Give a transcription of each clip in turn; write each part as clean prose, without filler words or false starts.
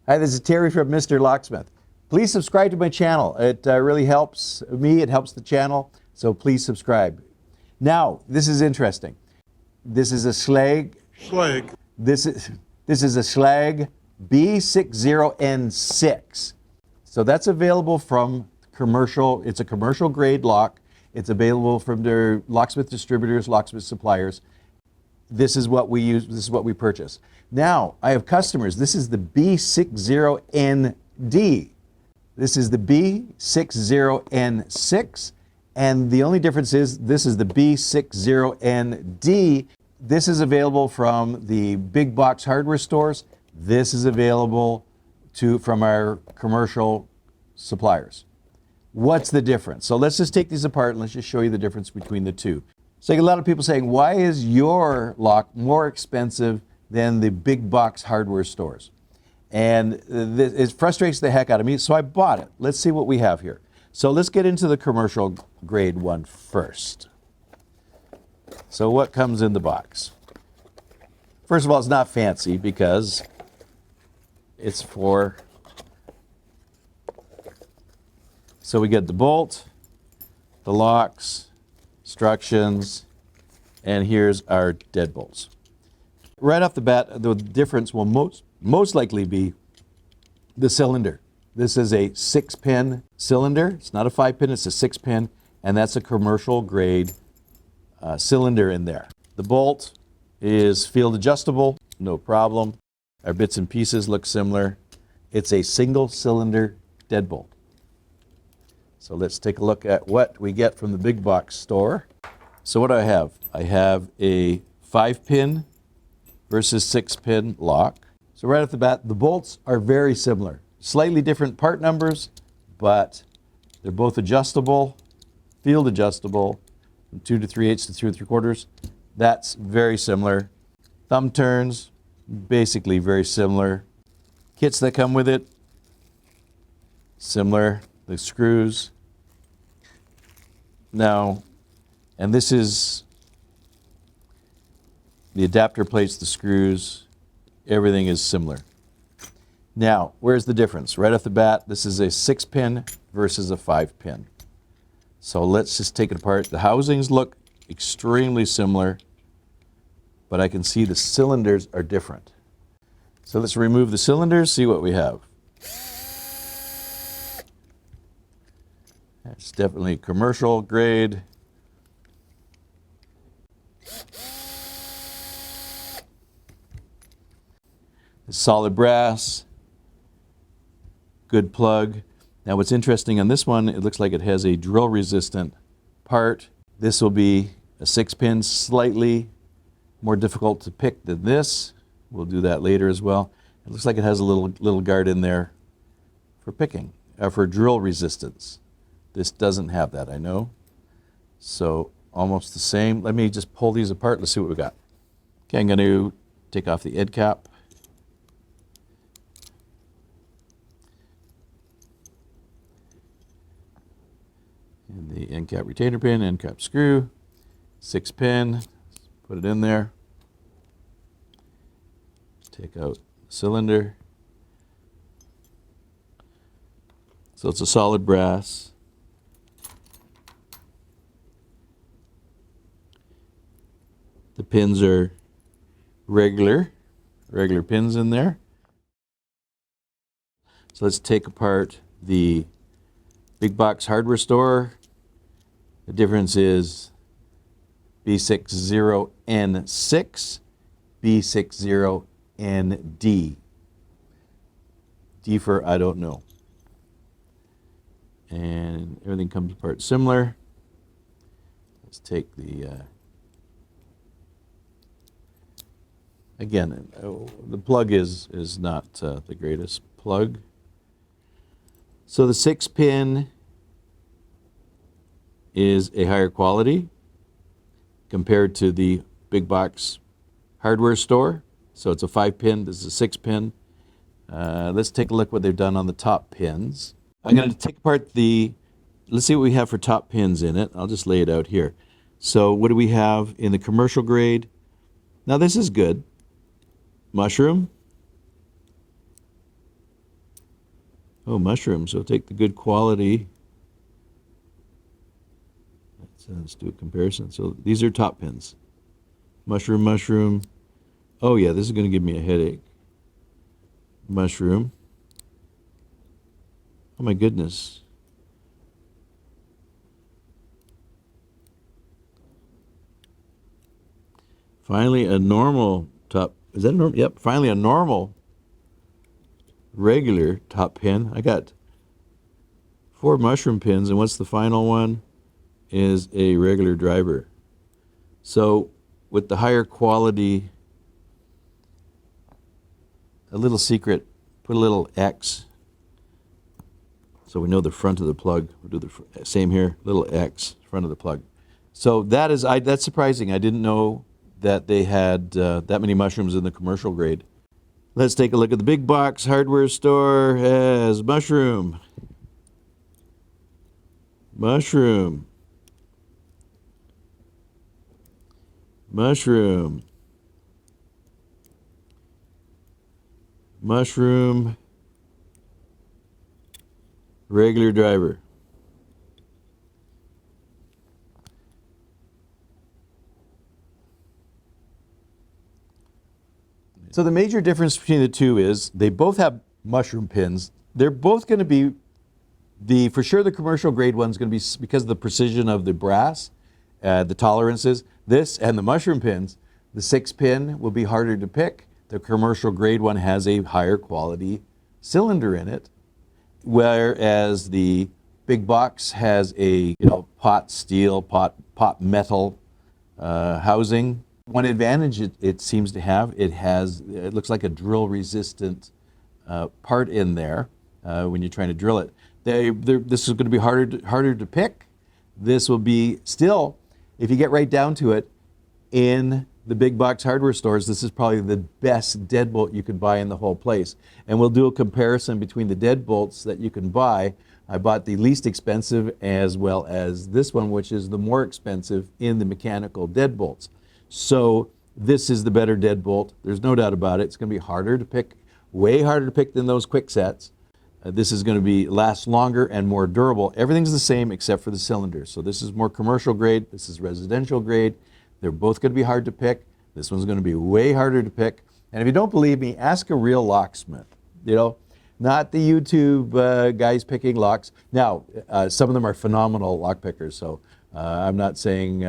Hi, this is Terry from Mr. Locksmith. Please subscribe to my channel. It really helps me, it helps the channel, so please subscribe. Now, this is interesting. This is a Schlage. This is a Schlage B60N6. So that's available from commercial, it's a commercial grade lock. It's available from their locksmith distributors, locksmith suppliers. This is what we use, this is what we purchase. Now, I have customers. This is the B60ND. This is the B60N6, and the only difference is this is the B60ND. This is available from the big box hardware stores. This is available from our commercial suppliers. What's the difference? So let's just take these apart and let's just show you the difference between the two. So I get a lot of people saying, why is your lock more expensive than the big box hardware stores? And it frustrates the heck out of me, so I bought it. Let's see what we have here. So let's get into the commercial grade one first. So what comes in the box? First of all, it's not fancy because it's for... So we get the bolt, the locks, instructions, and here's our deadbolts. Right off the bat, the difference will most likely be the cylinder. This is a 6-pin cylinder. It's not a 5-pin, it's a 6-pin, and that's a commercial grade cylinder in there. The bolt is field adjustable, no problem. Our bits and pieces look similar. It's a single cylinder deadbolt. So let's take a look at what we get from the big box store. So what do I have? I have a 5-pin versus 6-pin lock. So right off the bat, the bolts are very similar. Slightly different part numbers, but they're both adjustable, field adjustable, from 2 3/8 to 2 3/4. That's very similar. Thumb turns, basically very similar. Kits that come with it, similar. The screws. Now, and this is the adapter plates, the screws, everything is similar. Now, where's the difference? Right off the bat, this is a 6-pin versus a 5-pin. So let's just take it apart. The housings look extremely similar, but I can see the cylinders are different. So let's remove the cylinders, see what we have. It's definitely commercial grade. It's solid brass, good plug. Now what's interesting on this one, it looks like it has a drill resistant part. This will be a 6-pin, slightly more difficult to pick than this. We'll do that later as well. It looks like it has a little guard in there for picking, for drill resistance. This doesn't have that, I know. So almost the same. Let me just pull these apart. Let's see what we got. Okay, I'm going to take off the end cap. And the end cap retainer pin, end cap screw, 6-pin, put it in there. Take out the cylinder. So it's a solid brass. The pins are regular pins in there. So let's take apart the big box hardware store. The difference is B60N6, B60ND. D for I don't know. And everything comes apart similar. Let's take the again, the plug is not the greatest plug. So the 6-pin is a higher quality compared to the big box hardware store. So it's a 5-pin, this is a 6-pin. Let's take a look what they've done on the top pins. I'm going to take apart let's see what we have for top pins in it. I'll just lay it out here. So what do we have in the commercial grade? Now this is good. Mushroom, Oh, mushroom. So take the good quality. Let's do a comparison. So these are top pins. Mushroom, mushroom. Oh yeah, this is going to give me a headache. Mushroom. Oh my goodness. Finally a normal top. Is that normal? Yep, finally a normal regular top pin. I got 4 mushroom pins, and what's the final one? Is a regular driver. So with the higher quality, a little secret, put a little X so we know the front of the plug. We'll do the same here, little X, front of the plug. So that's surprising. I didn't know that they had that many mushrooms in the commercial grade. Let's take a look at the big box hardware store. Has mushroom, mushroom, mushroom, mushroom, regular driver. So the major difference between the two is they both have mushroom pins. They're both going to be for sure the commercial grade one's going to be, because of the precision of the brass, the tolerances. This and the mushroom pins, the 6-pin will be harder to pick. The commercial grade one has a higher quality cylinder in it, whereas the big box has a pot steel, pot metal housing. One advantage it seems to have, it looks like a drill resistant part in there when you're trying to drill it. This is going to be harder to pick. This will be still, if you get right down to it, in the big box hardware stores, this is probably the best deadbolt you could buy in the whole place. And we'll do a comparison between the deadbolts that you can buy. I bought the least expensive as well as this one, which is the more expensive in the mechanical deadbolts. So this is the better deadbolt. There's no doubt about it. It's going to be harder to pick, way harder to pick than those quick sets. This is going to last longer and more durable. Everything's the same except for the cylinder. So this is more commercial grade. This is residential grade. They're both going to be hard to pick. This one's going to be way harder to pick. And if you don't believe me, ask a real locksmith. Not the YouTube guys picking locks. Now, some of them are phenomenal lock pickers. So I'm not saying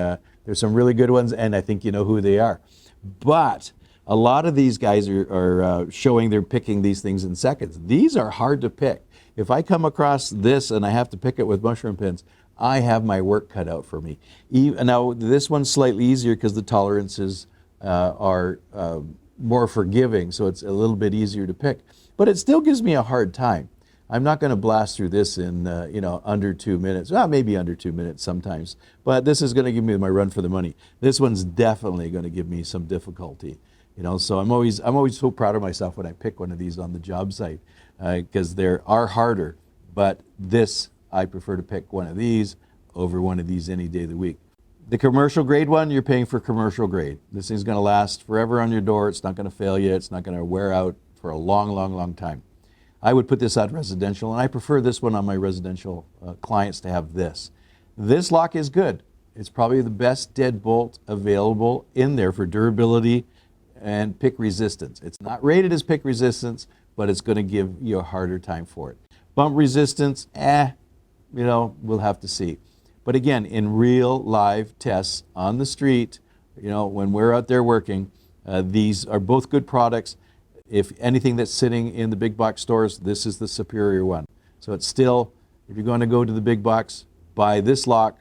there's some really good ones, and I think you know who they are. But a lot of these guys are showing they're picking these things in seconds. These are hard to pick. If I come across this and I have to pick it with mushroom pins, I have my work cut out for me. Now, this one's slightly easier because the tolerances are more forgiving, so it's a little bit easier to pick. But it still gives me a hard time. I'm not going to blast through this in under 2 minutes. Well, maybe under 2 minutes sometimes. But this is going to give me my run for the money. This one's definitely going to give me some difficulty. So I'm always so proud of myself when I pick one of these on the job site, because they are harder. But this, I prefer to pick one of these over one of these any day of the week. The commercial grade one, you're paying for commercial grade. This thing's going to last forever on your door. It's not going to fail you. It's not going to wear out for a long, long, long time. I would put this out residential, and I prefer this one on my residential clients to have this. This lock is good. It's probably the best deadbolt available in there for durability and pick resistance. It's not rated as pick resistance, but it's going to give you a harder time for it. Bump resistance, we'll have to see. But again, in real live tests on the street, when we're out there working, these are both good products. If anything that's sitting in the big box stores, this is the superior one. So it's still, if you're going to go to the big box, buy this lock,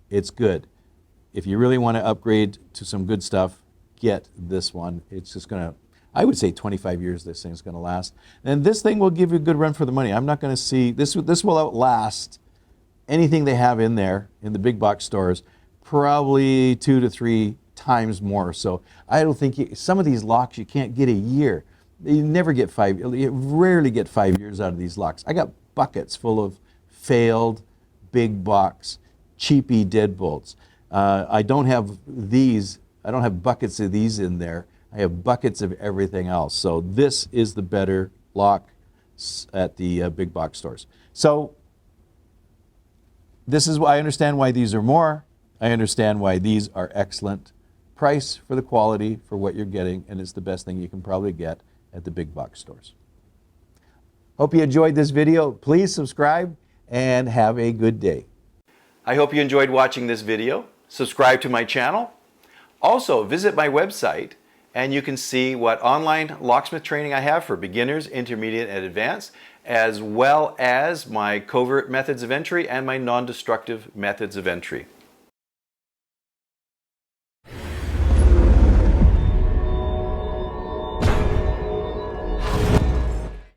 it's good. If you really want to upgrade to some good stuff, get this one. It's just going to, I would say 25 years this thing's going to last. And this thing will give you a good run for the money. I'm not going to see, this will outlast anything they have in there in the big box stores, probably 2 to 3 times more. So I don't think, some of these locks you can't get a year. You never get you rarely get 5 years out of these locks. I got buckets full of failed big box, cheapy deadbolts. I don't have buckets of these in there. I have buckets of everything else. So this is the better lock at the big box stores. So this is why I understand why these are more. I understand why these are excellent price for the quality for what you're getting, and it's the best thing you can probably get at the big box stores. Hope you enjoyed this video. Please subscribe and have a good day. I hope you enjoyed watching this video. Subscribe to my channel. Also, visit my website and you can see what online locksmith training I have for beginners, intermediate, and advanced, as well as my covert methods of entry and my non-destructive methods of entry.